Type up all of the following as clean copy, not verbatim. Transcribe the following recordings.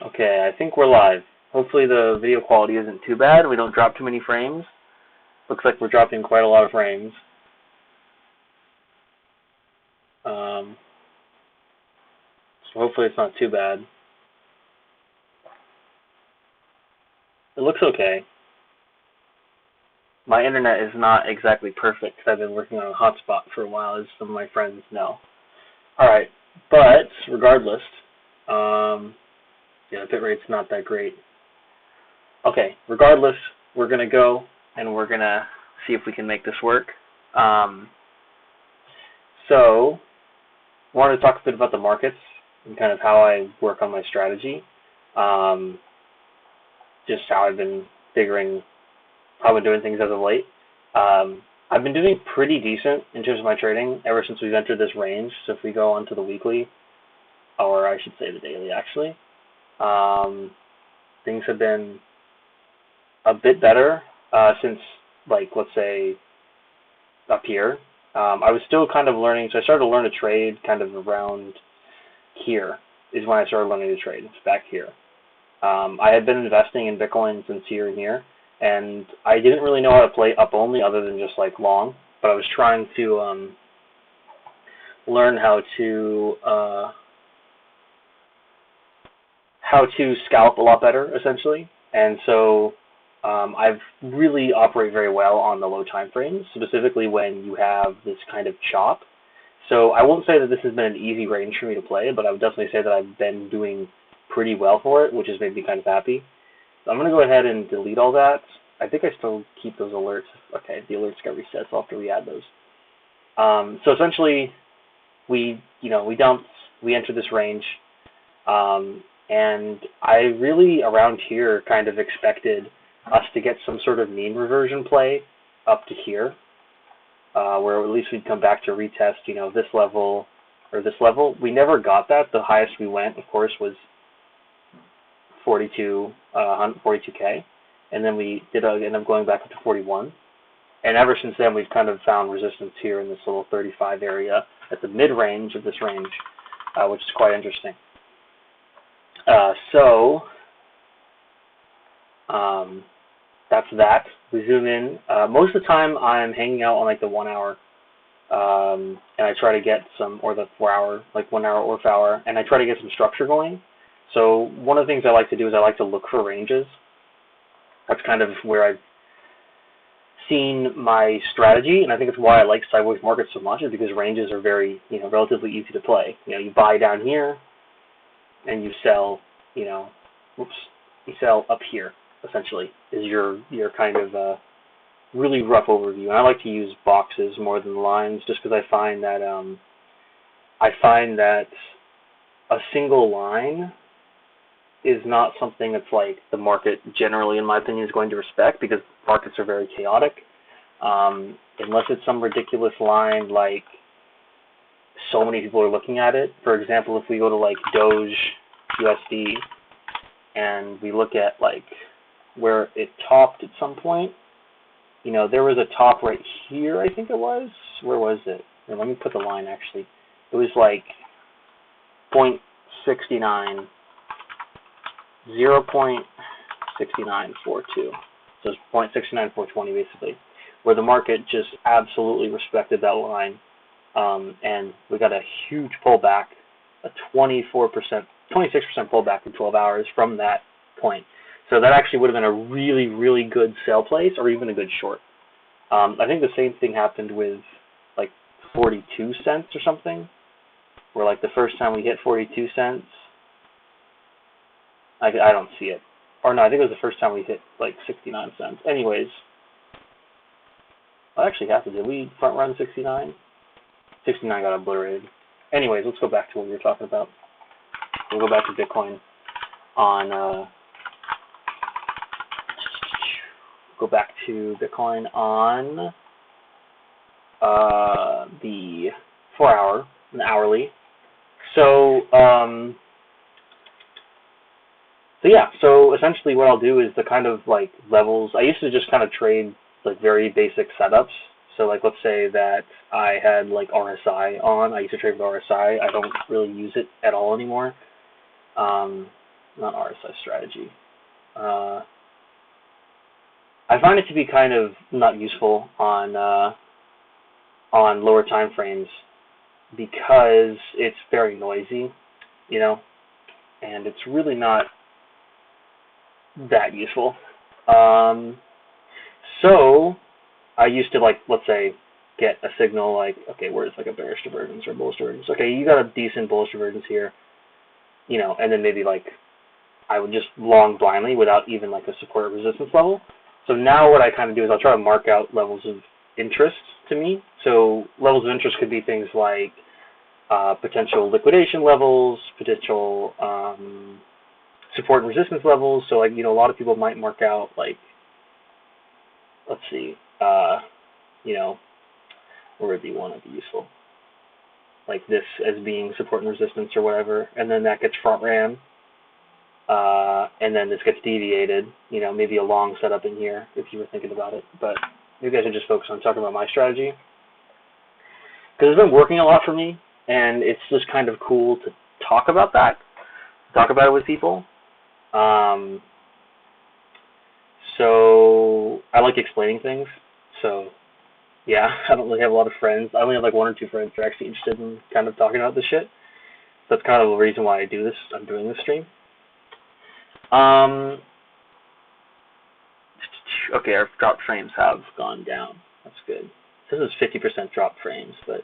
Okay, I think we're live. Hopefully the video quality isn't too bad. We don't drop too many frames. Looks like we're dropping quite a lot of frames. So hopefully it's not too bad. It looks okay. My internet is not exactly perfect because I've been working on a hotspot for a while, as some of my friends know. Alright, but regardless, yeah, the bit rate's not that great. Okay, regardless, we're going to go and we're going to see if we can make this work. So, I wanted to talk a bit about the markets and kind of how I work on my strategy. Just how I've been figuring, how I've been doing things as of late. I've been doing pretty decent in terms of my trading ever since we've entered this range. So if we go onto the weekly, or I should say the daily actually, things have been a bit better since, like, let's say up here. I was still kind of learning, so I started to learn to trade kind of around here is when I started learning to trade. It's back here. I had been investing in Bitcoin since here and here, and I didn't really know how to play up only other than just like long, but I was trying to learn how to scalp a lot better, essentially. And so I've really operate very well on the low time frames, specifically when you have this kind of chop. So I won't say that this has been an easy range for me to play, but I would definitely say that I've been doing pretty well for it, which has made me kind of happy. So I'm going to go ahead and delete all that. I think I still keep those alerts. Okay, the alerts got reset, so I'll have to re-add those. So essentially, we dumped, we entered this range, and I really, around here, kind of expected us to get some sort of mean reversion play up to here, where at least we'd come back to retest, this level or this level. We never got that. The highest we went, of course, was 42K, and then we did end up going back up to 41. And ever since then, we've kind of found resistance here in this little 35 area at the mid-range of this range, which is quite interesting. So that's that. We zoom in. Most of the time, I'm hanging out on like the 1 hour, and I try to get some, or the 4 hour, like 1 hour or 4 hour, and I try to get some structure going. So one of the things I like to do is I like to look for ranges. That's kind of where I've seen my strategy, and I think it's why I like sideways markets so much, is because ranges are very, relatively easy to play. You buy down here, and you sell, you sell up here, essentially, is your kind of really rough overview. And I like to use boxes more than lines, just because I find that a single line is not something that's like the market generally, in my opinion, is going to respect, because markets are very chaotic. Unless it's some ridiculous line like so many people are looking at it. For example, if we go to like Doge USD and we look at like where it topped at some point, there was a top right here, I think it was. Where was it? Here, let me put the line actually. It was like 0.69. 0.6942. So it's 0.69420 basically, where the market just absolutely respected that line, and we got a huge pullback, a 26% pullback in 12 hours from that point. So that actually would have been a really, really good sell place, or even a good short. I think the same thing happened with like 42 cents or something, where like the first time we hit 42 cents, I don't see it. Or no, I think it was the first time we hit like 69 cents. Anyways, what actually happened? Did we front run 69? 69 got obliterated. Anyways, let's go back to what we were talking about. We'll go back to Bitcoin on the 4 hour and hourly. So so essentially what I'll do is the kind of like levels. I used to just kind of trade like very basic setups. So like let's say that I had like RSI on. I used to trade with RSI. I don't really use it at all anymore. not RSI strategy. I find it to be kind of not useful on lower time frames because it's very noisy, you know, and it's really not that useful. So I used to, like, let's say, get a signal like, okay, where's like a bearish divergence or bullish divergence? Okay, you got a decent bullish divergence here, you know, and then maybe like I would just long blindly without even like a support or resistance level. So now what I kind of do is I'll try to mark out levels of interest to me. So levels of interest could be things like potential liquidation levels, potential support and resistance levels. So, like, you know, a lot of people might mark out, like, let's see, you know, where would be one that would be useful? Like this as being support and resistance or whatever, and then that gets front ran, and then this gets deviated, you know, maybe a long setup in here if you were thinking about it. But you guys are just focused on talking about my strategy, because it's been working a lot for me, and it's just kind of cool to talk about that, talk about it with people. So I like explaining things. So yeah, I don't really have a lot of friends. I only have like 1 or 2 friends who are actually interested in kind of talking about this shit. So that's kind of the reason why I do this. I'm doing this stream. Okay, our drop frames have gone down. That's good. This is 50% drop frames, but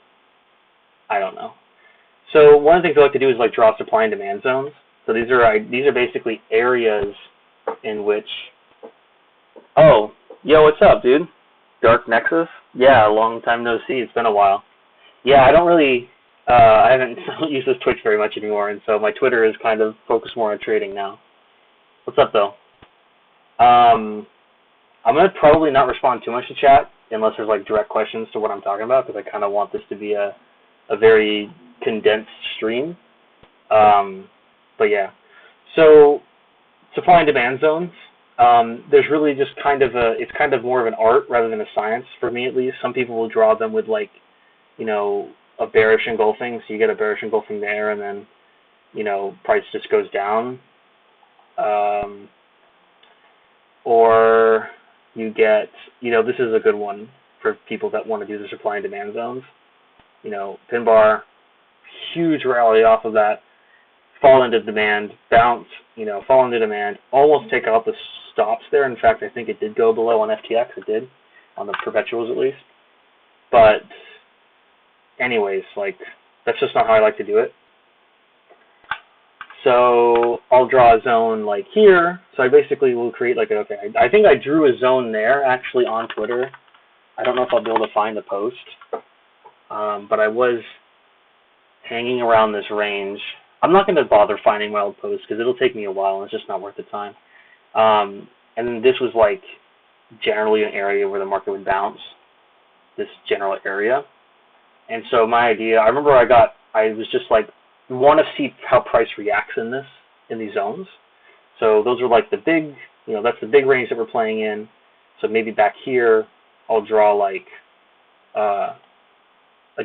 I don't know. So one of the things I like to do is like draw supply and demand zones. So these are basically areas in which. Oh, yo, what's up, dude? Dark Nexus? Yeah, long time no see. It's been a while. Yeah, I don't really. I don't use this Twitch very much anymore, and so my Twitter is kind of focused more on trading now. What's up, though? I'm gonna probably not respond too much to chat unless there's like direct questions to what I'm talking about, because I kind of want this to be a very condensed stream. But yeah, so supply and demand zones. There's really just kind of it's kind of more of an art rather than a science for me, at least. Some people will draw them with, like, you know, a bearish engulfing, so you get a bearish engulfing there, and then, you know, price just goes down. Or you get, you know, this is a good one for people that want to do the supply and demand zones. You know, pin bar, huge rally off of that, fall into demand, bounce, you know, fall into demand, almost take out the stops there. In fact, I think it did go below on FTX. It did, on the perpetuals at least. But anyways, like, that's just not how I like to do it. So I'll draw a zone like here. So I basically will create like, okay, I think I drew a zone there actually on Twitter. I don't know if I'll be able to find the post, but I was hanging around this range. I'm not going to bother finding my old post because it'll take me a while and it's just not worth the time. And then this was like generally an area where the market would bounce, this general area. And so my idea, I remember I was just like, want to see how price reacts in these zones. So those are like the big, you know, that's the big range that we're playing in. So maybe back here, I'll draw like a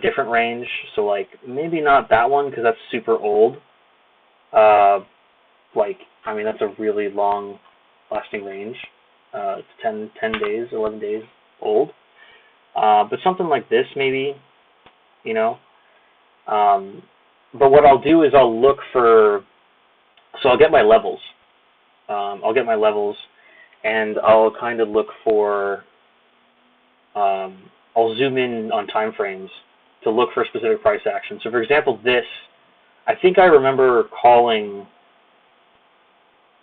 different range. So like maybe not that one because that's super old. Like, I mean, that's a really long lasting range. It's 10 days, 11 days old. But something like this maybe, you know. But what I'll do is I'll look for, so I'll get my levels. And I'll kind of look for, I'll zoom in on time frames to look for specific price action. So for example, this, I think I remember calling,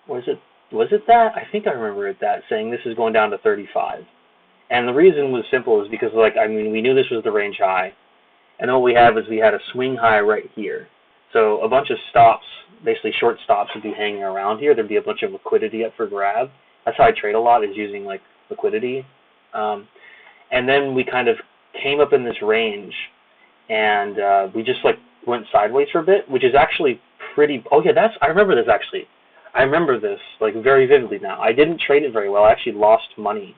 was it that? I think I remember it that, saying this is going down to 35. And the reason was simple, is because, like, I mean, we knew this was the range high. And what we had a swing high right here. So a bunch of stops, basically short stops, would be hanging around here. There'd be a bunch of liquidity up for grab. That's how I trade a lot, is using like liquidity. And then we kind of came up in this range, and we just like went sideways for a bit, which is actually pretty. Oh yeah, I remember this actually. I remember this like very vividly now. I didn't trade it very well. I actually lost money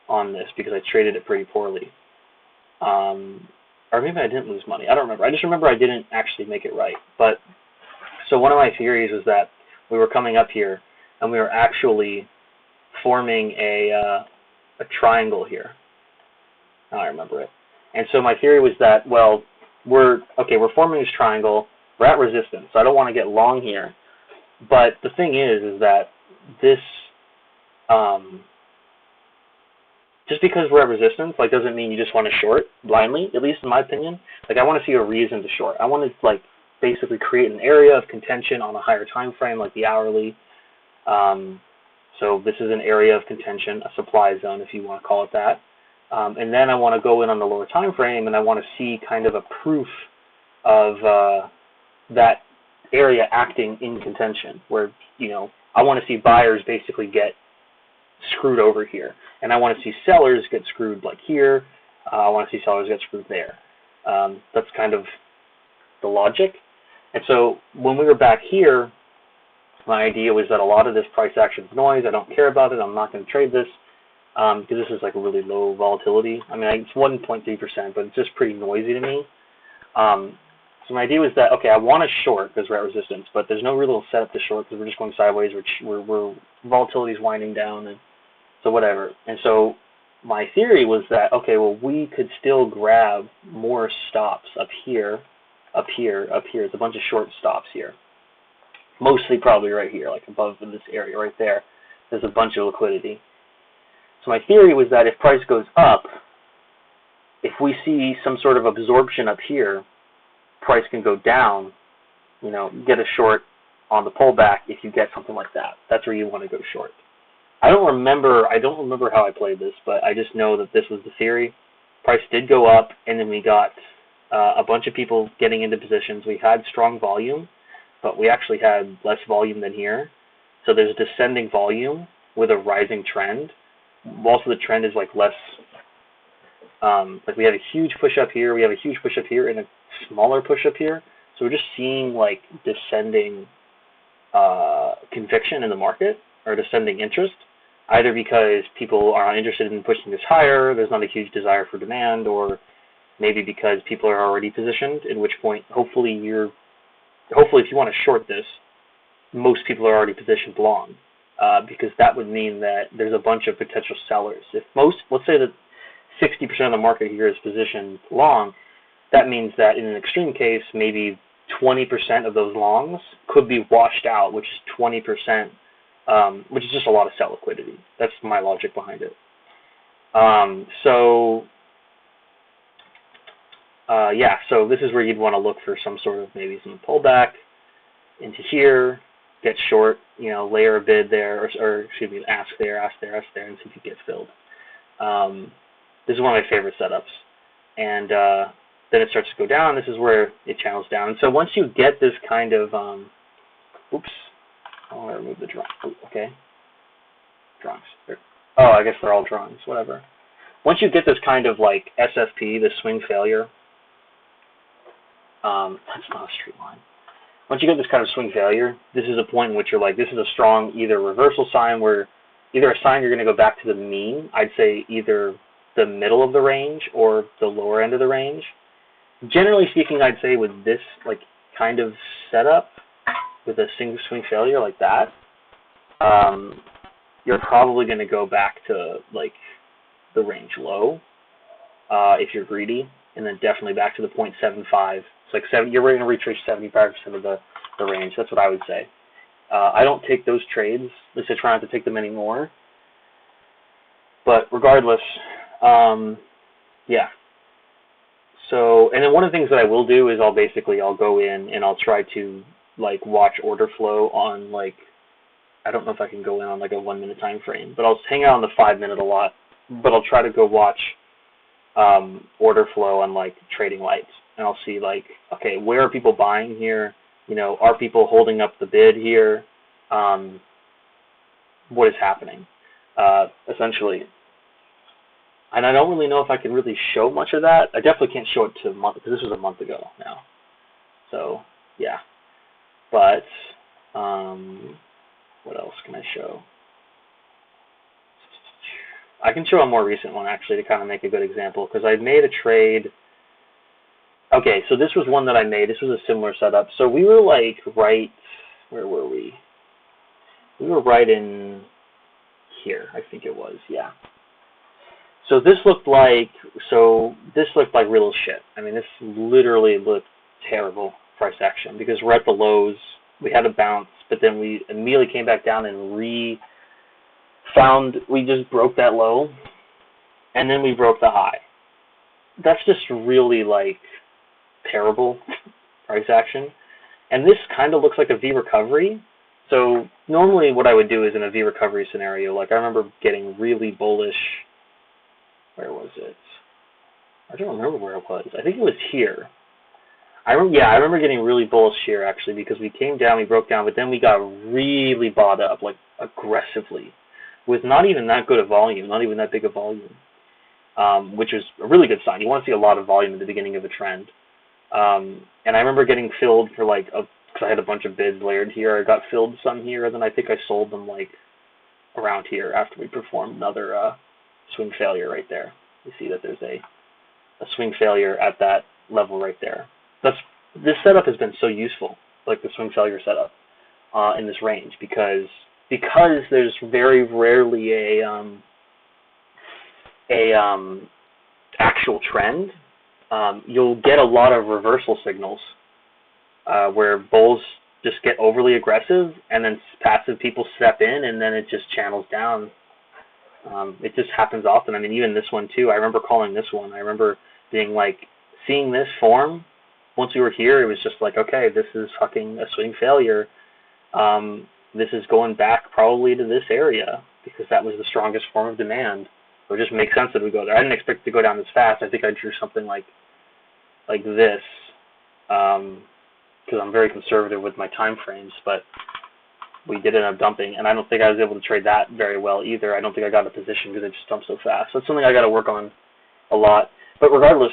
on this because I traded it pretty poorly. Or maybe I didn't lose money. I don't remember. I just remember I didn't actually make it right. But so one of my theories is that we were coming up here, and we were actually forming a triangle here. Now I remember it. And so my theory was that, well, we're forming this triangle, we're at resistance, so I don't want to get long here. But the thing is that this, just because we're at resistance, like, doesn't mean you just want to short blindly, at least in my opinion. Like, I want to see a reason to short. I want to, like, basically create an area of contention on a higher time frame, like the hourly. So this is an area of contention, a supply zone, if you want to call it that. And then I want to go in on the lower time frame, and I want to see kind of a proof of that area acting in contention, where, you know, I want to see buyers basically get screwed over here, and I want to see sellers get screwed like here. I want to see sellers get screwed there. That's kind of the logic. And so when we were back here, my idea was that a lot of this price action is noise. I don't care about it. I'm not going to trade this because this is like a really low volatility. I mean, it's 1.3%, but it's just pretty noisy to me. So my idea was that, okay, I want to short because we're at resistance, but there's no real setup to short because we're just going sideways. We're volatility's winding down, and so whatever. And so my theory was that, okay, well, we could still grab more stops up here, up here, up here. There's a bunch of short stops here. Mostly probably right here, like above in this area right there. There's a bunch of liquidity. So my theory was that if price goes up, if we see some sort of absorption up here, price can go down, you know, get a short on the pullback if you get something like that. That's where you want to go short. I don't remember how I played this, but I just know that this was the theory. Price did go up, and then we got a bunch of people getting into positions. We had strong volume, but we actually had less volume than here. So there's descending volume with a rising trend. Also, the trend is like less, like we have a huge push up here, we have a huge push up here, and a smaller push up here. So we're just seeing like descending conviction in the market, or descending interest, either because people are interested in pushing this higher, there's not a huge desire for demand, or maybe because people are already positioned, at which point hopefully if you want to short this, most people are already positioned long, because that would mean that there's a bunch of potential sellers. If let's say that 60% of the market here is positioned long, that means that in an extreme case, maybe 20% of those longs could be washed out, which is 20%, which is just a lot of sell liquidity. That's my logic behind it. So this is where you'd want to look for some sort of maybe some pullback into here, get short, you know, layer a bid there, or excuse me, ask there, and see if it gets filled. This is one of my favorite setups. And then it starts to go down. This is where it channels down. And so once you get this kind of, oops, I want to remove the drawing. Okay, drawings. Oh, I guess they're all drawings, whatever. Once you get this kind of like SFP, this swing failure, that's not a straight line. Once you get this kind of swing failure, this is a point in which you're like, this is a strong either reversal sign where either a sign you're going to go back to the mean, I'd say either the middle of the range or the lower end of the range. Generally speaking, I'd say with this like kind of setup, with a single swing failure like that, you're probably going to go back to like the range low if you're greedy, and then definitely back to the 0.75. It's like you're going to retrace 75% of the range. That's what I would say. I don't take those trades. At least I try not to take them anymore. But regardless, yeah. So, and then one of the things that I will do is I'll go in and I'll try to like watch order flow on like, I don't know if I can go in on like a 1 minute time frame, but I'll hang out on the 5 minute a lot. But I'll try to go watch order flow on like trading lights, and I'll see like, okay, where are people buying here? You know, are people holding up the bid here? What is happening? Essentially. And I don't really know if I can really show much of that. I definitely can't show it to a month, because this was a month ago now. So, yeah. But, what else can I show? I can show a more recent one, actually, to kind of make a good example, because I made a trade. Okay, so this was one that I made. This was a similar setup. So we were like right, where were we? We were right in here, I think it was, yeah. So this looked like real shit. I mean, this literally looked terrible price action because we're at the lows. We had a bounce, but then we immediately came back down and we just broke that low, and then we broke the high. That's just really like terrible price action. And this kind of looks like a V recovery. So normally what I would do is in a V recovery scenario, like I remember getting really bullish. Where was it? I don't remember where it was. I think it was here. I remember getting really bullish here actually because we came down, we broke down, but then we got really bought up, like aggressively, with not even that good a volume, not even that big a volume, which is a really good sign. You want to see a lot of volume at the beginning of a trend. And I remember getting filled for like, because I had a bunch of bids layered here, I got filled some here, and then I think I sold them like around here after we performed another swing failure right there. You see that there's a swing failure at that level right there. This setup has been so useful, like the swing failure setup in this range, because there's very rarely a actual trend. You'll get a lot of reversal signals where bulls just get overly aggressive, and then passive people step in, and then it just channels down. It just happens often. I mean, even this one too. I remember calling this one. I remember being like, seeing this form. Once we were here, it was just like, okay, this is fucking a swing failure. This is going back probably to this area because that was the strongest form of demand. So it just makes sense that we go there. I didn't expect it to go down this fast. I think I drew something like this because I'm very conservative with my time frames, but we did end up dumping, and I don't think I was able to trade that very well either. I don't think I got a position because it just dumped so fast. So that's something I got to work on a lot. But regardless,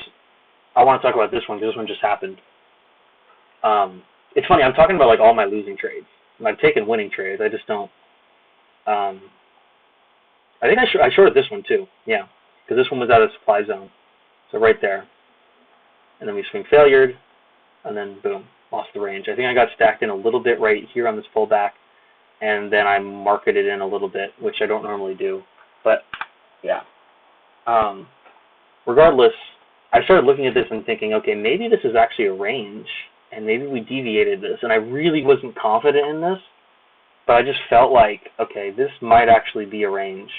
I want to talk about this one because this one just happened. It's funny, I'm talking about like all my losing trades. And I've taken winning trades. I just don't. I think I shorted this one too. Yeah, because this one was out of supply zone. So right there. And then we swing failured, and then boom, lost the range. I think I got stacked in a little bit right here on this pullback, and then I marketed in a little bit, which I don't normally do. But yeah. Regardless, I started looking at this and thinking, okay, maybe this is actually a range, and maybe we deviated this. And I really wasn't confident in this, but I just felt like, okay, this might actually be a range.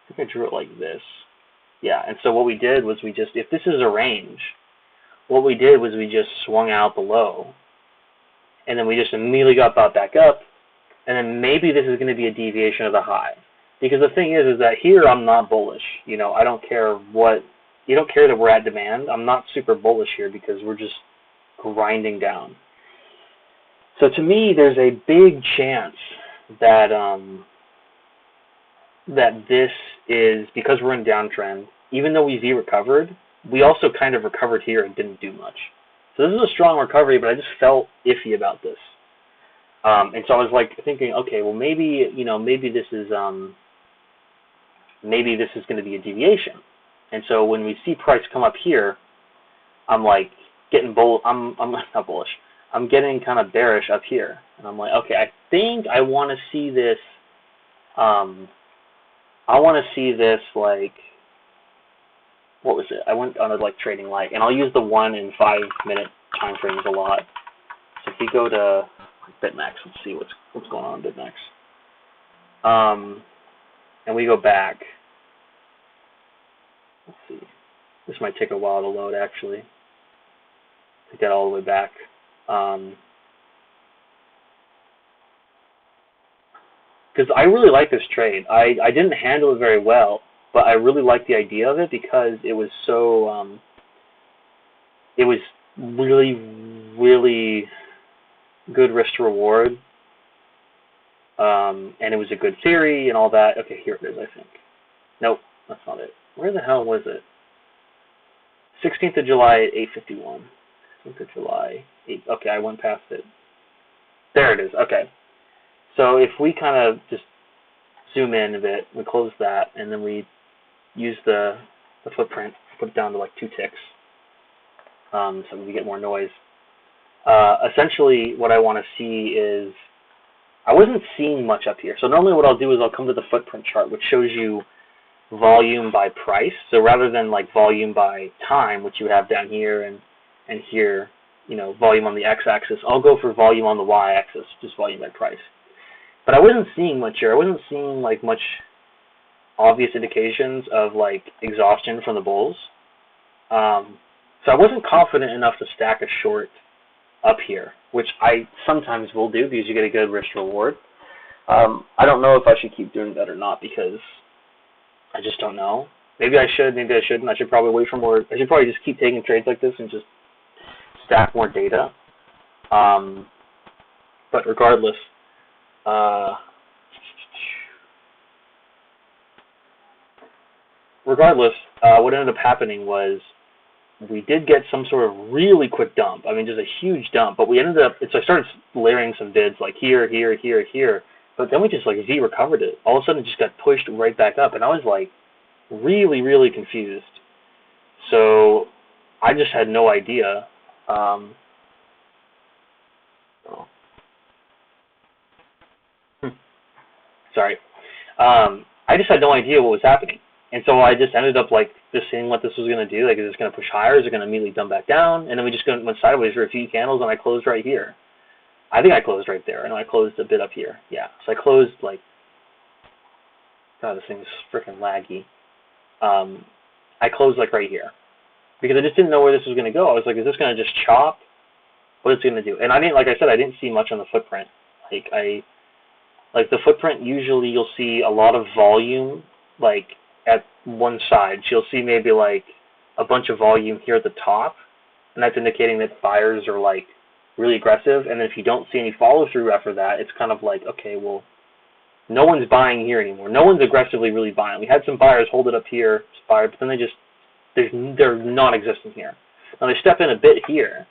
I think I drew it like this. Yeah, and so what we did was if this is a range, what we did was we just swung out the low, and then we just immediately got bought back up, and then maybe this is going to be a deviation of the high. Because the thing is that here I'm not bullish. You know, I don't care you don't care that we're at demand. I'm not super bullish here because we're just grinding down. So to me, there's a big chance that that this is, because we're in downtrend, even though we V recovered, we also kind of recovered here and didn't do much. So this is a strong recovery, but I just felt iffy about this. And so I was like thinking, okay, well maybe this is going to be a deviation. And so when we see price come up here, I'm like getting I'm not bullish. I'm getting kind of bearish up here, and I'm like, okay, I think I want to see this. I want to see this like, what was it? I went on a like trading light, and I'll use the 1 and 5 minute time frames a lot. So if we go to BitMEX, let's see what's going on in BitMEX. And we go back. Let's see. This might take a while to load actually. To get all the way back. Because I really like this trade. I didn't handle it very well, but I really like the idea of it because it was so it was really, really good risk to reward, and it was a good theory and all that. Okay, here it is, I think. Nope, that's not it. Where the hell was it? 16th of July at 8:51. 16th of July. Okay, I went past it. There it is. Okay. So if we kind of just zoom in a bit, we close that, and then we use the footprint, put it down to like 2 ticks, so we get more noise. Essentially, what I want to see is I wasn't seeing much up here. So normally what I'll do is I'll come to the footprint chart, which shows you volume by price. So rather than like volume by time, which you have down here and here, volume on the x-axis, I'll go for volume on the y-axis, just volume by price. But I wasn't seeing much here. I wasn't seeing like much obvious indications of like exhaustion from the bulls. So I wasn't confident enough to stack a short up here, which I sometimes will do because you get a good risk reward. I don't know if I should keep doing that or not because I just don't know. Maybe I should, maybe I shouldn't. I should probably wait for more. I should probably just keep taking trades like this and just stack more data. But regardless, what ended up happening was we did get some sort of really quick dump. I mean, just a huge dump. But we ended up, so I started layering some bids like here, here, here, here. But then we just like Z recovered it. All of a sudden it just got pushed right back up. And I was like really, really confused. So I just had no idea. Sorry. I just had no idea what was happening. And so I just ended up like just seeing what this was going to do. Like, is it going to push higher? Is it going to immediately dump back down? And then we just went sideways for a few candles, and I closed right here. I think I closed right there, and I closed a bit up here. Yeah, so I closed like, God, this thing's freaking laggy. I closed like right here because I just didn't know where this was going to go. I was like, is this going to just chop? What is it going to do? And I didn't, like I said, I didn't see much on the footprint. Like the footprint, usually you'll see a lot of volume, like at one side. You'll see maybe like a bunch of volume here at the top, and that's indicating that buyers are like really aggressive. And then if you don't see any follow through after that, it's kind of like, okay, well, no one's buying here anymore. No one's aggressively really buying. We had some buyers hold it up here, but then they're non-existent here. Now they step in a bit here,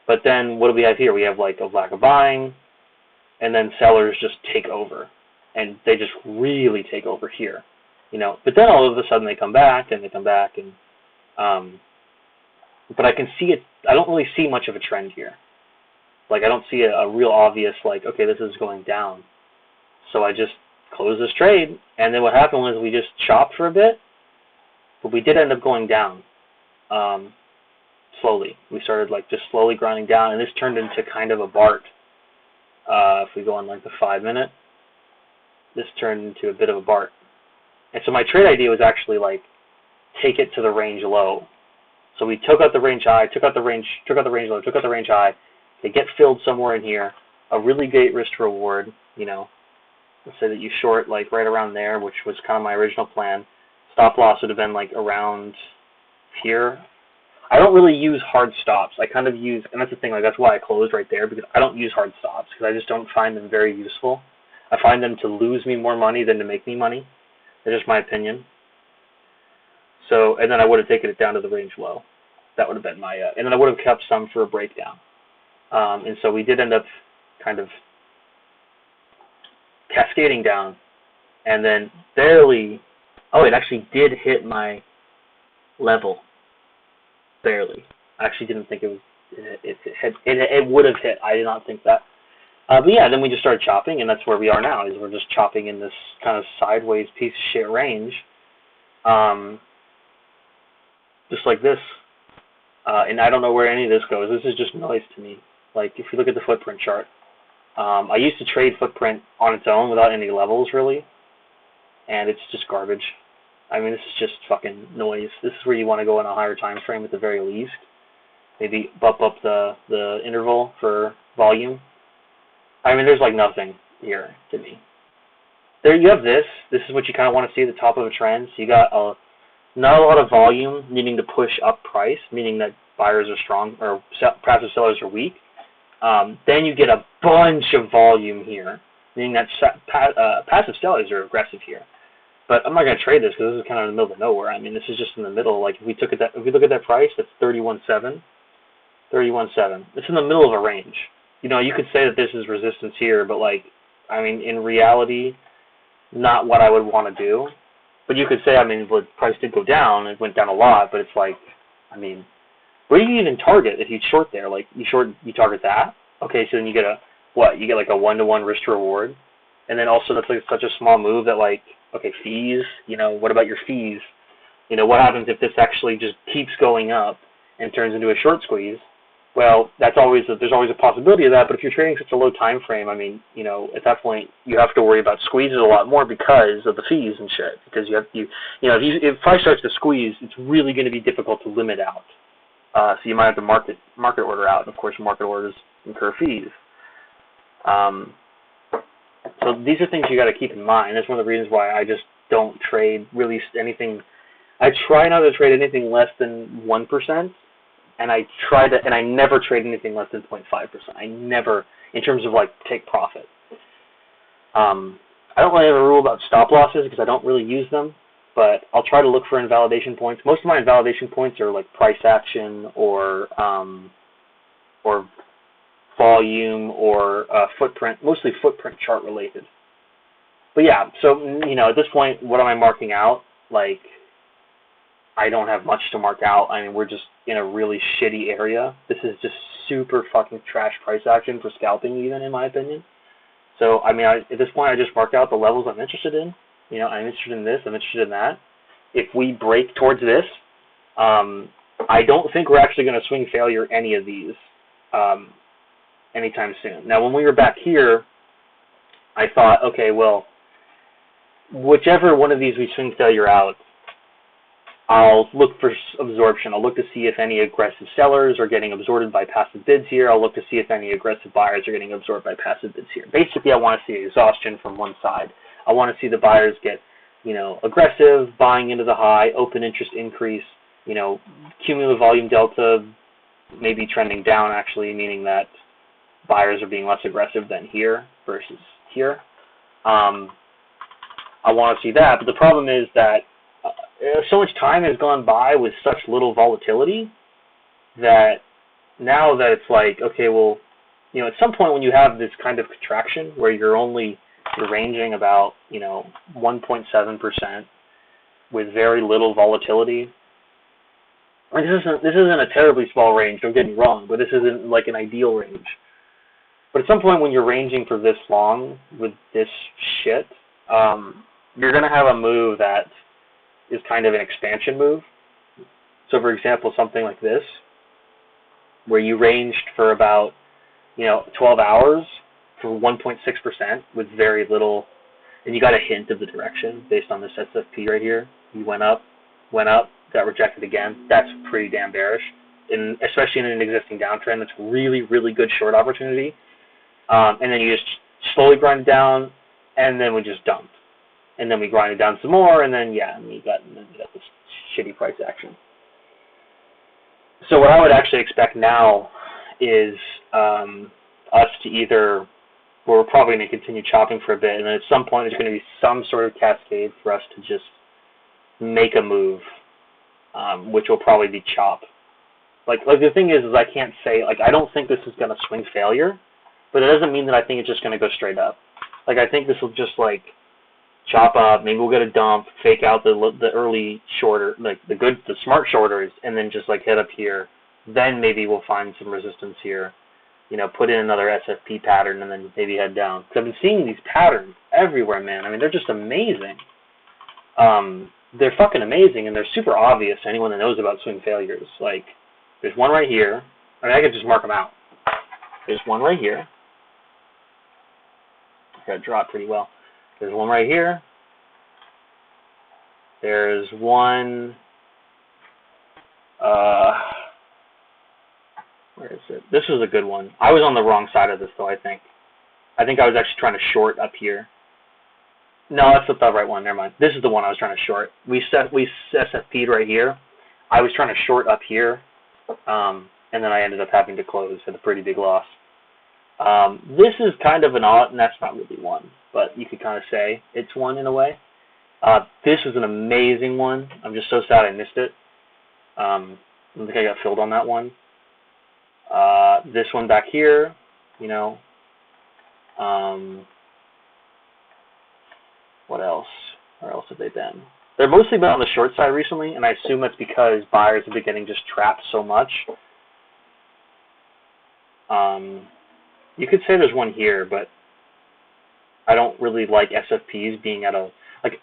but then what do we have here? We have like a lack of buying, and then sellers just take over, and they just really take over here, But then all of a sudden they come back, and but I can see it. I don't really see much of a trend here. Like I don't see a real obvious like, okay, this is going down. So I just closed this trade, and then what happened was we just chopped for a bit, but we did end up going down slowly. We started like just slowly grinding down, and this turned into kind of a BART. If we go on like the 5 minute, this turned into a bit of a BART. And so my trade idea was actually like take it to the range low. So we took out the range high, took out the range low, took out the range high. They get filled somewhere in here. A really great risk to reward, Let's say that you short like right around there, which was kind of my original plan. Stop loss would have been like around here. I don't really use hard stops. I kind of use, and that's the thing, like that's why I closed right there, because I don't use hard stops, because I just don't find them very useful. I find them to lose me more money than to make me money. That's just my opinion. So, and then I would have taken it down to the range low. That would have been my, and then I would have kept some for a breakdown. And so we did end up kind of cascading down, and then barely, oh, it actually did hit my level. Barely. I actually didn't think it would have hit. I did not think that. But yeah, then we just started chopping, and that's where we are now, is we're just chopping in this kind of sideways piece of shit range. Just like this. And I don't know where any of this goes. This is just noise to me. Like, if you look at the footprint chart, I used to trade footprint on its own without any levels, really, and it's just garbage. I mean, this is just fucking noise. This is where you want to go in a higher time frame at the very least. Maybe bump up the interval for volume. I mean, there's like nothing here to me. There you have this. This is what you kind of want to see at the top of a trend. So you got not a lot of volume needing to push up price, meaning that buyers are strong or passive sellers are weak. Then you get a bunch of volume here, meaning that passive sellers are aggressive here. But I'm not going to trade this because this is kind of in the middle of nowhere. I mean, this is just in the middle. Like if we look at that price, that's 31.7. 31.7. It's in the middle of a range. You could say that this is resistance here, but like, I mean, in reality, not what I would want to do. But you could say, I mean, the price did go down. It went down a lot, but it's like, I mean, where do you even target if you short there? Like you target that? Okay, so then you get what, you get like a 1-to-1 risk to reward, and then also that's like such a small move that like, okay, fees, what about your fees? What happens if this actually just keeps going up and turns into a short squeeze? Well, there's always a possibility of that, but if you're trading such a low time frame, I mean, at that point you have to worry about squeezes a lot more because of the fees and shit. Because if price starts to squeeze, it's really going to be difficult to limit out. So you might have to market order out, and of course market orders incur fees. So these are things you got to keep in mind. That's one of the reasons why I just don't trade really anything. I try not to trade anything less than 1%, and I never trade anything less than 0.5%. I never, in terms of like take profit. I don't really have a rule about stop losses because I don't really use them, but I'll try to look for invalidation points. Most of my invalidation points are like price action or volume or footprint, mostly footprint chart related. But yeah, so at this point, what am I marking out? Like, I don't have much to mark out. I mean, we're just in a really shitty area. This is just super fucking trash price action for scalping, even in my opinion. So I mean, at this point, I just mark out the levels I'm interested in. I'm interested in this. I'm interested in that. If we break towards this, I don't think we're actually going to swing failure any of these anytime soon. Now, when we were back here, I thought, okay, well, whichever one of these we swing failure out, I'll look for absorption. I'll look to see if any aggressive sellers are getting absorbed by passive bids here. I'll look to see if any aggressive buyers are getting absorbed by passive bids here. Basically, I want to see exhaustion from one side. I want to see the buyers get, aggressive, buying into the high, open interest increase, cumulative volume delta maybe trending down actually, meaning that buyers are being less aggressive than here versus here. I want to see that, but the problem is that so much time has gone by with such little volatility that now that it's like, okay, well, at some point when you have this kind of contraction where you're ranging about, 1.7% with very little volatility. I mean, this isn't a terribly small range, don't get me wrong, but this isn't like an ideal range. But at some point when you're ranging for this long with this shit, you're going to have a move that is kind of an expansion move. So for example, something like this, where you ranged for about, 12 hours for 1.6% with very little, and you got a hint of the direction based on this SFP right here. You went up, got rejected again. That's pretty damn bearish, especially in an existing downtrend. That's really, really good short opportunity. And then you just slowly grind it down, and then we just dumped. And then we grind it down some more, and then, you got this shitty price action. So what I would actually expect now is us to either, we're probably going to continue chopping for a bit, and then at some point there's going to be some sort of cascade for us to just make a move, which will probably be chop. Like the thing is I can't say, I don't think this is going to swing failure, but it doesn't mean that I think it's just going to go straight up. I think this will just, chop up, maybe we'll get a dump, fake out the early shorter, the smart shorters, and then just, hit up here. Then maybe we'll find some resistance here, put in another SFP pattern, and then maybe head down. Because I've been seeing these patterns everywhere, man. I mean, they're just amazing. They're fucking amazing, and they're super obvious to anyone that knows about swing failures. There's one right here. I mean, I could just mark them out. There's one right here. I got to draw it pretty well. There's one right here. There's one, where is it? This was a good one. I was on the wrong side of this, though, I think. I think I was actually trying to short up here. No, that's not the right one. Never mind. This is the one I was trying to short. We SFP'd right here. I was trying to short up here, and then I ended up having to close at a pretty big loss. This is kind of an odd, and that's not really one, but you could kind of say it's one in a way. This was an amazing one. I'm just so sad I missed it. I don't think I got filled on that one. This one back here, what else? Where else have they been? They've mostly been on the short side recently, and I assume that's because buyers have been getting just trapped so much. You could say there's one here, but I don't really like SFPs being at a, like,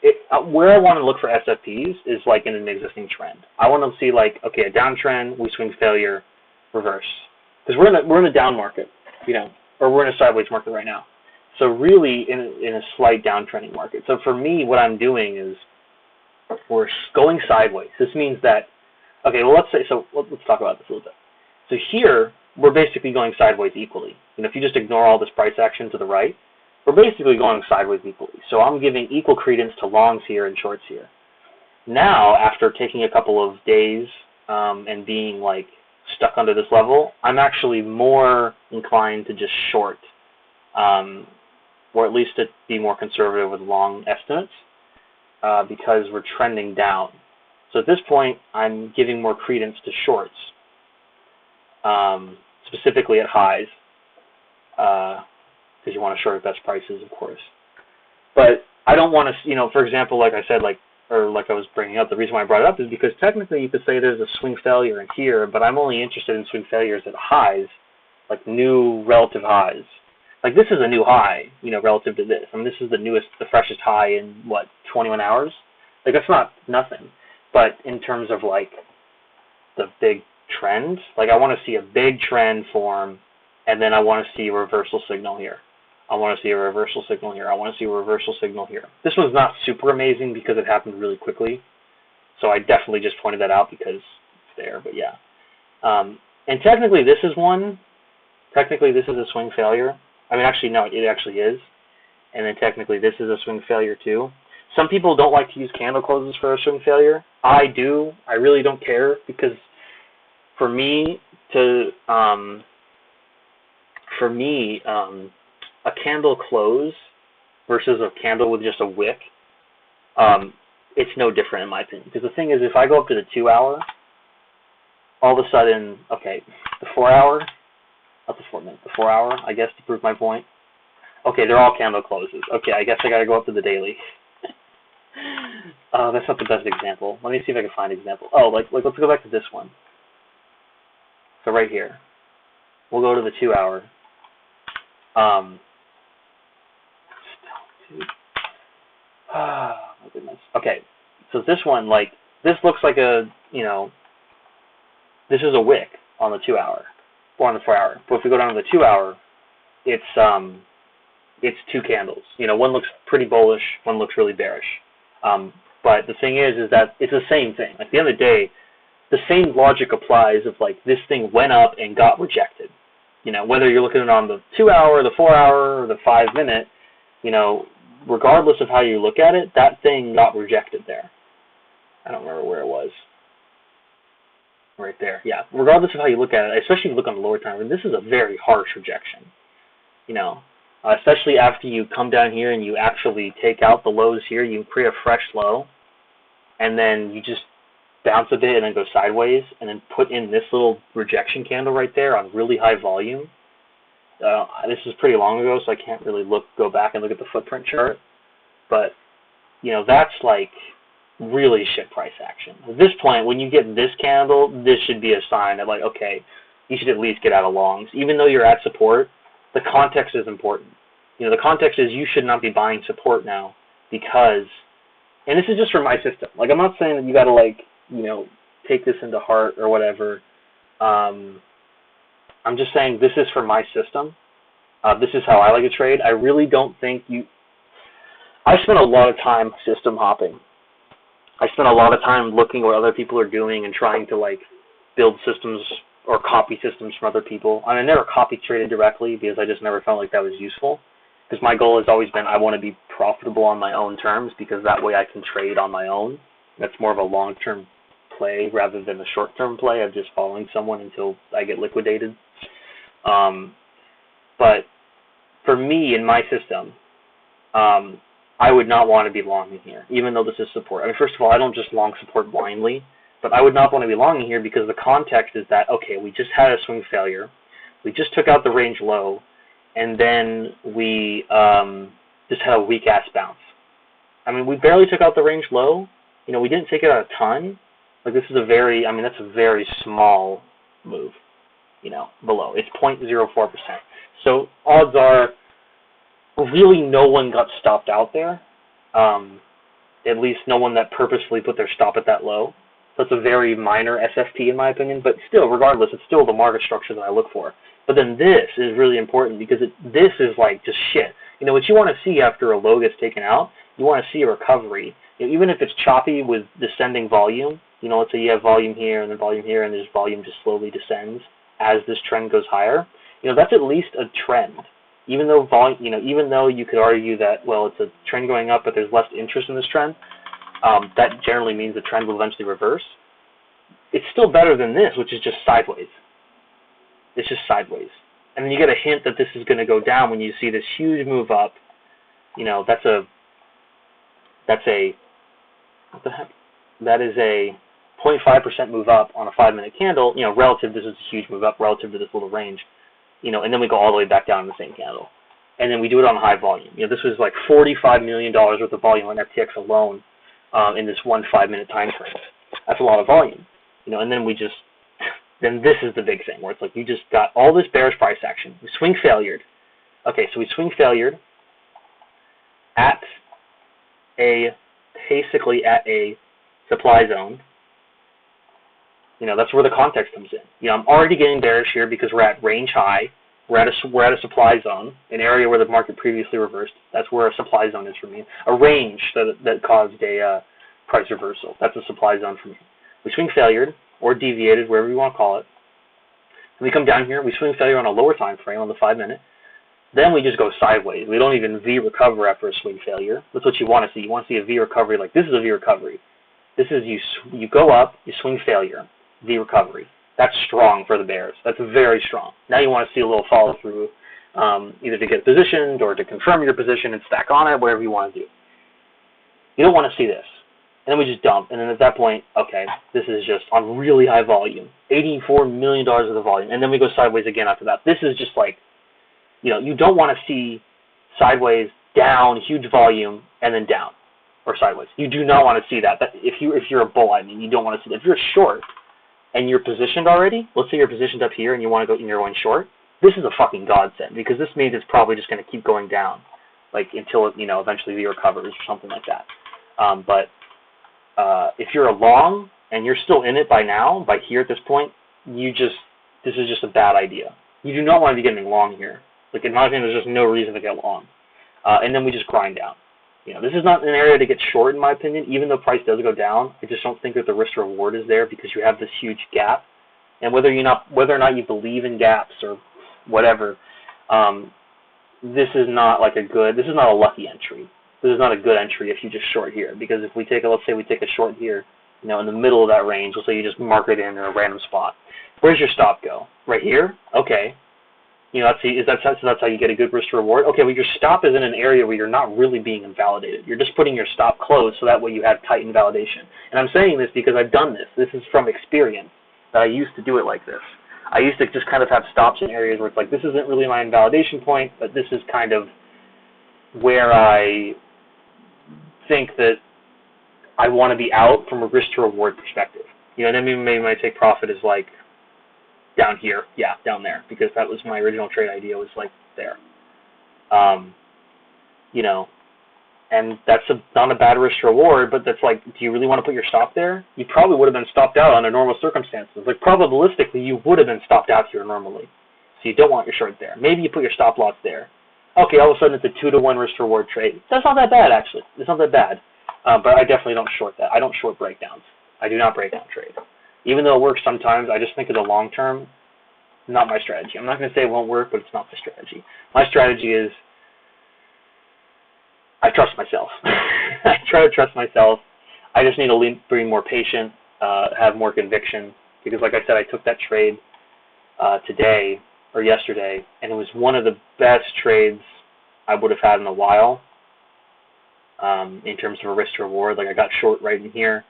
where I want to look for SFPs is like in an existing trend. I want to see like, okay, a downtrend, we swing failure, reverse. Because we're in a down market, or we're in a sideways market right now. So really in a slight downtrending market. So for me, what I'm doing is we're going sideways. This means that, okay, well, let's talk about this a little bit. So here, we're basically going sideways equally. If you just ignore all this price action to the right, we're basically going sideways equally. So I'm giving equal credence to longs here and shorts here. Now, after taking a couple of days and being like stuck under this level, I'm actually more inclined to just short, or at least to be more conservative with long estimates, because we're trending down. So at this point, I'm giving more credence to shorts, specifically at highs, because you want to short at best prices, of course. But I don't want to, for example, like I said, like I was bringing up, the reason why I brought it up is because technically you could say there's a swing failure in here, but I'm only interested in swing failures at highs, like new relative highs. Like this is a new high, relative to this. I mean, this is the freshest high in, 21 hours? Like that's not nothing. But in terms of like the big trend, like I want to see a big trend form, and then I want to see a reversal signal here. I want to see a reversal signal here. I want to see a reversal signal here. This one's not super amazing because it happened really quickly. So I definitely just pointed that out because it's there, but yeah. And technically this is one. Technically this is a swing failure. I mean, actually, no, it actually is. And then technically this is a swing failure too. Some people don't like to use candle closes for a swing failure. I do. I really don't care because for me, a candle close versus a candle with just a wick, it's no different in my opinion. Because the thing is, if I go up to the 2 hour, all of a sudden, okay, the 4 hour, not the 4 minute, the 4 hour, I guess to prove my point. Okay, they're all candle closes. Okay, I guess I got to go up to the daily. That's not the best example. Let me see if I can find an example. Oh, like let's go back to this one. So right here, we'll go to the 2 hour. Oh my goodness. Okay, so this one, like, this looks like a, this is a wick on the 2 hour, or on the 4 hour. But if we go down to the 2 hour, it's two candles. One looks pretty bullish, one looks really bearish. But the thing is that it's the same thing. At the end of the day, the same logic applies of like this thing went up and got rejected. Whether you're looking at it on the 2 hour, the 4 hour, or the 5 minute, regardless of how you look at it, that thing got rejected there. I don't remember where it was. Right there, yeah. Regardless of how you look at it, especially if you look on the lower time, this is a very harsh rejection. Especially after you come down here and you actually take out the lows here, you create a fresh low, and then you just bounce a bit and then go sideways, and then put in this little rejection candle right there on really high volume. This is pretty long ago, so I can't really go back and look at the footprint chart. But, that's like really shit price action. At this point, when you get this candle, this should be a sign that like, okay, you should at least get out of longs. Even though you're at support, the context is important. The context is you should not be buying support now because, and this is just for my system. Like, I'm not saying that you got to like, take this into heart or whatever. I'm just saying this is for my system. This is how I like to trade. I really don't think I spend a lot of time system hopping. I spend a lot of time looking at what other people are doing and trying to like build systems or copy systems from other people. I never copy traded directly because I just never felt like that was useful. Because my goal has always been I want to be profitable on my own terms because that way I can trade on my own. That's more of a long-term play rather than a short-term play of just following someone until I get liquidated. But for me, in my system, I would not want to be longing here, even though this is support. First of all, I don't just long support blindly, but I would not want to be longing here because the context is that, okay, we just had a swing failure, we just took out the range low, and then we just had a weak-ass bounce. We barely took out the range low. We didn't take it out a ton. Like, this is that's a very small move, below. It's 0.04%. So odds are really no one got stopped out there. At least no one that purposefully put their stop at that low. So it's a very minor SFP in my opinion, but still, regardless, it's still the market structure that I look for. But then this is really important because this is like just shit. You know, what you want to see after a low gets taken out, you want to see a recovery. You know, even if it's choppy with descending volume, you know, let's say you have volume here and then volume here and this volume just slowly descends as this trend goes higher, you know, that's at least a trend. Even though volume, you know, even though you could argue that, well, it's a trend going up, but there's less interest in this trend, that generally means the trend will eventually reverse. It's still better than this, which is just sideways. It's just sideways. And then you get a hint that this is going to go down when you see this huge move up. You know, that's a, what the heck? That is a 0.5% move up on a 5-minute candle. You know, relative, this is a huge move up relative to this little range. You know, and then we go all the way back down in the same candle. And then we do it on high volume. You know, this was like $45 million worth of volume on FTX alone in this one 5-minute time frame. That's a lot of volume. You know, and then we just, then this is the big thing where it's like you just got all this bearish price action. We swing failured. Okay, so we swing failured at basically at a supply zone. You know, that's where the context comes in. You know, I'm already getting bearish here because we're at range high. We're at a supply zone, an area where the market previously reversed. That's where a supply zone is for me. A range that caused a price reversal. That's a supply zone for me. We swing failured or deviated, wherever you want to call it. And we come down here. We swing failure on a lower time frame on the 5-minute. Then we just go sideways. We don't even V recover after a swing failure. That's what you want to see. You want to see a V recovery. Like this is a V recovery. This is you go up, you swing failure. V recovery. That's strong for the bears. That's very strong. Now you want to see a little follow through, either to get positioned or to confirm your position and stack on it, whatever you want to do. You don't want to see this. And then we just dump. And then at that point, okay, this is just on really high volume. $84 million of the volume. And then we go sideways again after that. This is just like, you know, you don't want to see sideways, down, huge volume, and then down. Or sideways. You do not want to see that. If you're a bull, I mean, you don't want to see that. If you're short, and you're positioned already, let's say you're positioned up here and you want to go and you're going short, this is a fucking godsend because this means it's probably just going to keep going down, like until it, you know, eventually V recovers or something like that. But if you're a long and you're still in it by now, by here at this point, this is just a bad idea. You do not want to be getting long here. Like in my opinion, there's just no reason to get long. And then we just grind down. You know, this is not an area to get short in my opinion, even though price does go down. I just don't think that the risk reward is there because you have this huge gap. And whether or not you believe in gaps or whatever, this is not a lucky entry. This is not a good entry if you just short here. Because if let's say we take a short here, you know, in the middle of that range, let's say you just mark it in a random spot. Where's your stop go? Right here? Okay. You know, that's how you get a good risk to reward. Okay, well, your stop is in an area where you're not really being invalidated. You're just putting your stop close so that way you have tight invalidation. And I'm saying this because I've done this. This is from experience that I used to do it like this. I used to just kind of have stops in areas where it's like, this isn't really my invalidation point, but this is kind of where I think that I want to be out from a risk to reward perspective. You know, and then maybe my take profit is like, down here, yeah, down there, because that was my original trade idea, was like there. You know, and that's not a bad risk to reward, but that's like, do you really want to put your stop there? You probably would have been stopped out under normal circumstances. Like probabilistically, you would have been stopped out here normally. So you don't want your short there. Maybe you put your stop loss there. Okay, all of a sudden it's a 2-to-1 risk to reward trade. That's not that bad, actually. It's not that bad. But I definitely don't short that. I don't short breakdowns. I do not break down trade. Even though it works sometimes, I just think of the long term, not my strategy. I'm not going to say it won't work, but it's not my strategy. My strategy is I trust myself. I try to trust myself. I just need to be more patient, have more conviction, because like I said, I took that trade today or yesterday, and it was one of the best trades I would have had in a while in terms of a risk to reward. Like I got short right in here.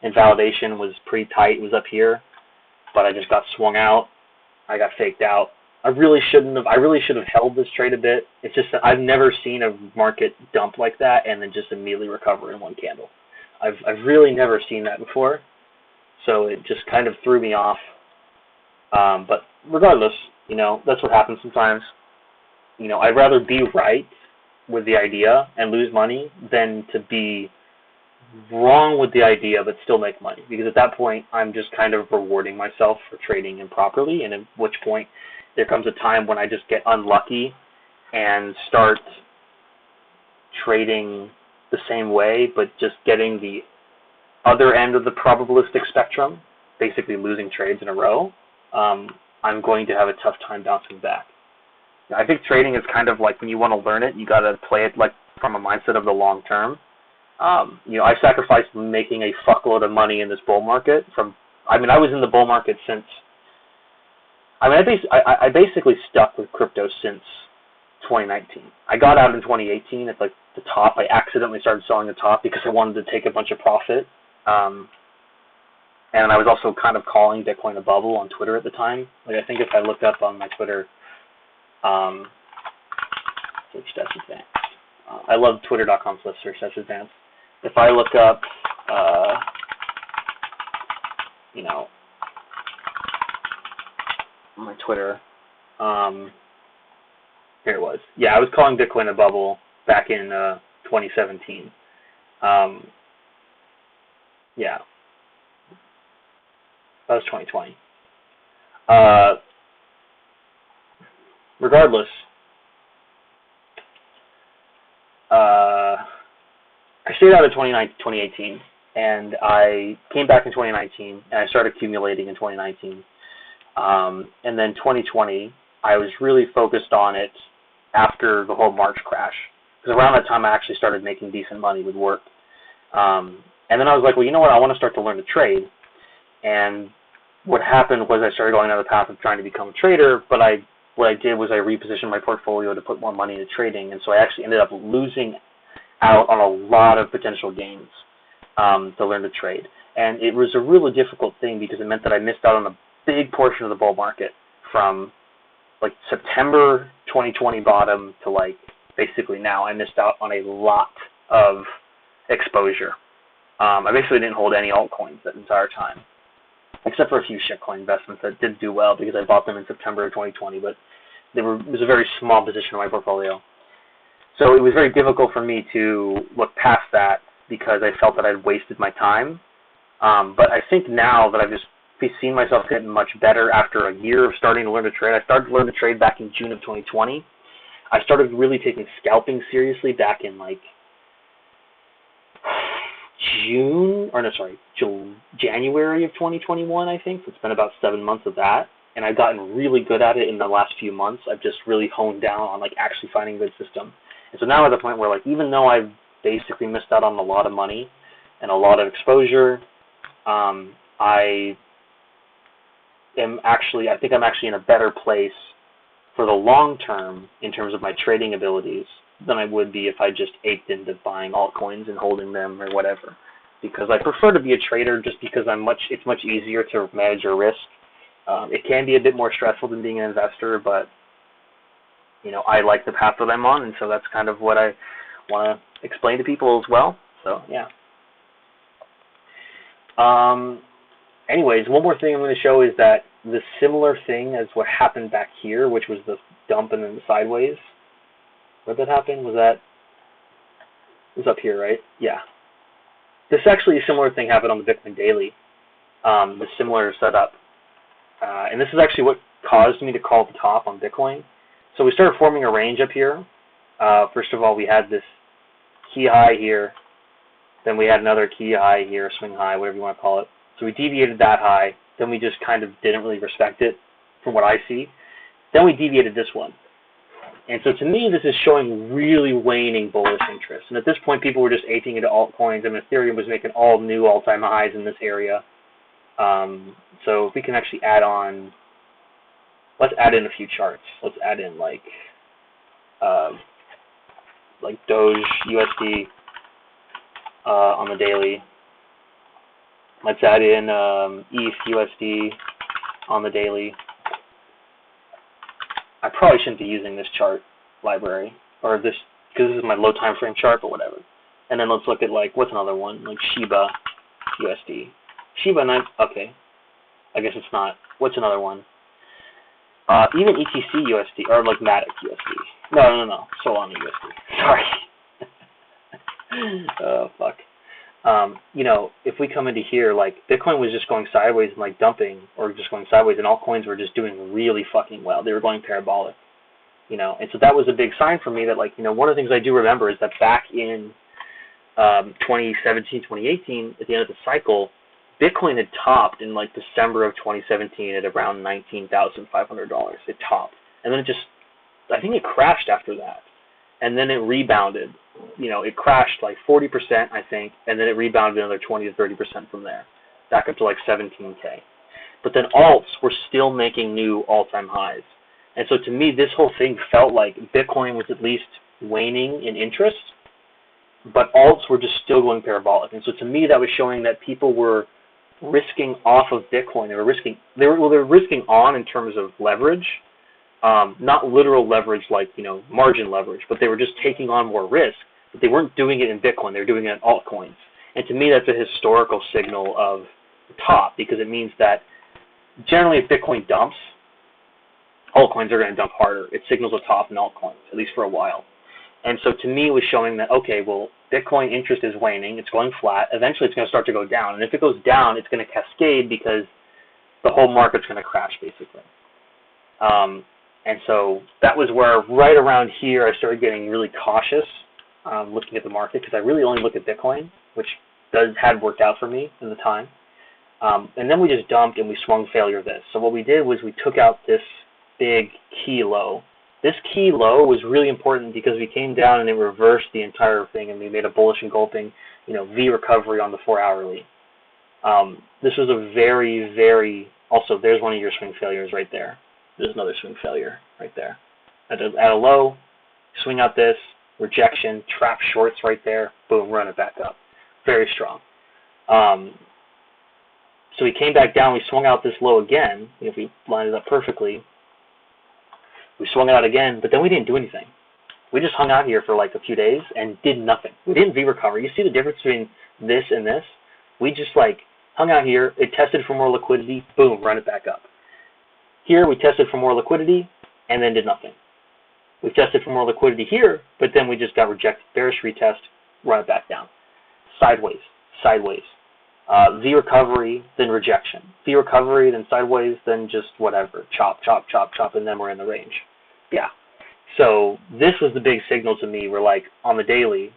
And validation was pretty tight. It was up here, but I just got swung out. I got faked out. I really should have held this trade a bit. It's just that I've never seen a market dump like that and then just immediately recover in one candle. I've really never seen that before, so it just kind of threw me off. But regardless, you know, that's what happens sometimes. I'd rather be right with the idea and lose money than to be wrong with the idea but still make money, because at that point I'm just kind of rewarding myself for trading improperly, and at which point there comes a time when I just get unlucky and start trading the same way but just getting the other end of the probabilistic spectrum, basically losing trades in a row. I'm going to have a tough time bouncing back. I think trading is kind of like when you want to learn it, you got to play it like from a mindset of the long term. I sacrificed making a fuckload of money in this bull market. I was in the bull market since. I basically stuck with crypto since 2019. I got out in 2018 at like the top. I accidentally started selling the top because I wanted to take a bunch of profit. And I was also kind of calling Bitcoin a bubble on Twitter at the time. Like, I think if I look up on my Twitter, search dash advanced. I love twitter.com/search dash advanced. If I look up, my Twitter, here it was. Yeah, I was calling Bitcoin a bubble back in 2017. Yeah. That was 2020. Regardless, I stayed out of 2018, and I came back in 2019, and I started accumulating in 2019. And then 2020, I was really focused on it after the whole March crash, because around that time I actually started making decent money with work. And then I was like, well, you know what? I want to start to learn to trade. And what happened was I started going down the path of trying to become a trader, but what I did was I repositioned my portfolio to put more money into trading, and so I actually ended up losing out on a lot of potential gains to learn to trade. And it was a really difficult thing because it meant that I missed out on a big portion of the bull market from like September 2020 bottom to like basically now. I missed out on a lot of exposure. I basically didn't hold any altcoins that entire time, except for a few shitcoin investments that did do well because I bought them in September of 2020, but it was a very small position in my portfolio. So it was very difficult for me to look past that because I felt that I'd wasted my time. But I think now that I've just seen myself getting much better after a year of starting to learn to trade. I started to learn to trade back in June of 2020. I started really taking scalping seriously back in like January of 2021, I think. It's been about 7 months of that, and I've gotten really good at it in the last few months. I've just really honed down on like actually finding a good system. And so now I'm at the point where like even though I've basically missed out on a lot of money and a lot of exposure, I think I'm actually in a better place for the long term in terms of my trading abilities than I would be if I just aped into buying altcoins and holding them or whatever. Because I prefer to be a trader just because it's much easier to manage your risk. It can be a bit more stressful than being an investor, but I like the path that I'm on, and so that's kind of what I want to explain to people as well. So yeah. Anyways, one more thing I'm going to show is that the similar thing as what happened back here, which was the dump and then the sideways. What did that happen? It was up here, right? Yeah. This actually a similar thing happened on the Bitcoin daily. The similar setup. And this is actually what caused me to call the top on Bitcoin. So we started forming a range up here. First of all, we had this key high here. Then we had another key high here, swing high, whatever you want to call it. So we deviated that high. Then we just kind of didn't really respect it from what I see. Then we deviated this one. And so to me, this is showing really waning bullish interest. And at this point, people were just aping into altcoins, and Ethereum was making all new all-time highs in this area. So if we can actually add on, let's add in a few charts. Let's add in like Doge USD on the daily. Let's add in ETH USD on the daily. I probably shouldn't be using this chart library or this because this is my low time frame chart, but whatever. And then let's look at like what's another one like Shiba USD. Shiba, okay. I guess it's not. What's another one? Even ETC USD, or like Matic USD. No. Solana USD. Sorry. Oh, fuck. If we come into here, like, Bitcoin was just going sideways and, like, dumping, or just going sideways, and altcoins were just doing really fucking well. They were going parabolic, and so that was a big sign for me that, like, one of the things I do remember is that back in 2017, 2018, at the end of the cycle, Bitcoin had topped in, like, December of 2017 at around $19,500. It topped. And then I think it crashed after that. And then it rebounded. It crashed like 40%, I think, and then it rebounded another 20 to 30% from there, back up to like 17K. But then alts were still making new all-time highs. And so to me, this whole thing felt like Bitcoin was at least waning in interest, but alts were just still going parabolic. And so to me, that was showing that people were risking off of Bitcoin. They were risking on in terms of leverage, not literal leverage like, margin leverage, but they were just taking on more risk, but they weren't doing it in Bitcoin. They were doing it in altcoins. And to me, that's a historical signal of top, because it means that generally if Bitcoin dumps, altcoins are going to dump harder. It signals a top in altcoins, at least for a while. And so to me, it was showing that, okay, well, Bitcoin interest is waning. It's going flat. Eventually, it's going to start to go down. And if it goes down, it's going to cascade because the whole market's going to crash, basically. And so that was where, right around here, I started getting really cautious looking at the market, because I really only look at Bitcoin, which had worked out for me in the time. And then we just dumped and we swung failure this. So what we did was we took out this big key low. This key low was really important because we came down and it reversed the entire thing, and we made a bullish engulfing, V recovery on the 4-hourly. This was a very, very, also there's one of your swing failures right there. There's another swing failure right there. At a low, swing out this, rejection, trap shorts right there, boom, run it back up. Very strong. So we came back down, we swung out this low again, if we lined it up perfectly. We swung it out again, but then we didn't do anything. We just hung out here for like a few days and did nothing. We didn't V-recover. You see the difference between this and this? We just like hung out here, it tested for more liquidity, boom, run it back up. Here we tested for more liquidity and then did nothing. We tested for more liquidity here, but then we just got rejected. Bearish retest, run it back down. Sideways. V-recovery, then rejection. V-recovery, then sideways, then just whatever. Chop, and then we're in the range. Yeah. So this was the big signal to me. We're like, on the daily,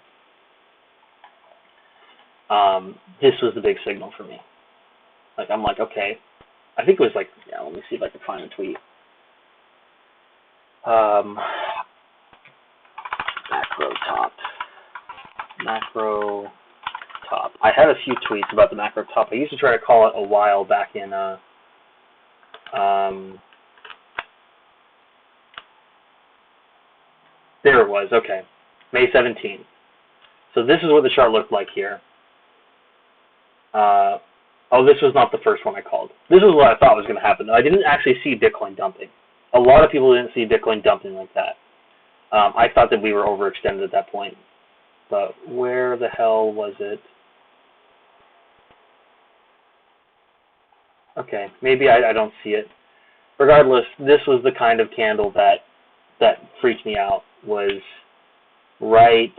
this was the big signal for me. Like, I'm like, okay. I think it was like, let me see if I can find a tweet. Macro top. I had a few tweets about the macro top. I used to try to call it a while back in, there it was, okay. May 17th. So this is what the chart looked like here. Oh, this was not the first one I called. This is what I thought was going to happen. I didn't actually see Bitcoin dumping. A lot of people didn't see Bitcoin dumping like that. I thought that we were overextended at that point. But where the hell was it? Okay, maybe I don't see it. Regardless, this was the kind of candle that freaked me out, was right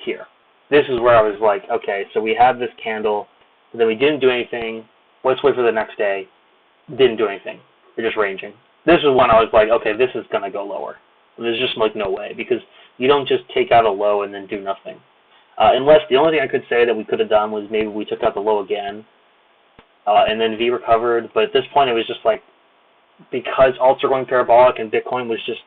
here. This is where I was like, okay, so we have this candle, and then we didn't do anything. Let's wait for the next day. Didn't do anything. We're just ranging. This is when I was like, okay, this is going to go lower. There's just like no way, because you don't just take out a low and then do nothing. Unless the only thing I could say that we could have done was maybe we took out the low again and then V recovered. But at this point, it was just like, because alts are going parabolic and Bitcoin was just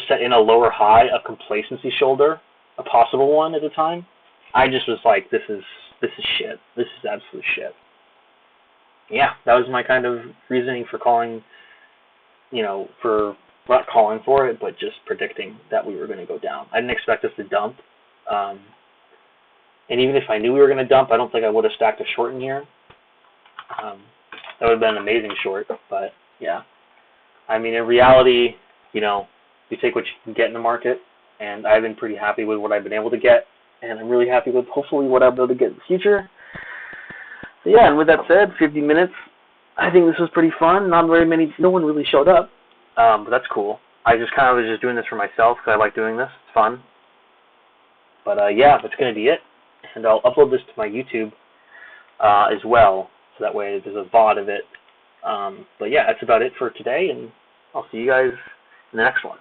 set in a lower high, a complacency shoulder, a possible one at the time, I just was like, this is shit. This is absolute shit. Yeah, that was my kind of reasoning for calling, for not calling for it, but just predicting that we were going to go down. I didn't expect us to dump. And even if I knew we were going to dump, I don't think I would have stacked a short in here. That would have been an amazing short, but yeah. I mean, in reality, you take what you can get in the market, and I've been pretty happy with what I've been able to get, and I'm really happy with hopefully what I'll be able to get in the future. So yeah, and with that said, 50 minutes. I think this was pretty fun. No one really showed up. But that's cool. I just kind of was just doing this for myself because I like doing this. It's fun. But yeah, that's going to be it. And I'll upload this to my YouTube as well, so that way there's a VOD of it. But yeah, that's about it for today, and I'll see you guys in the next one.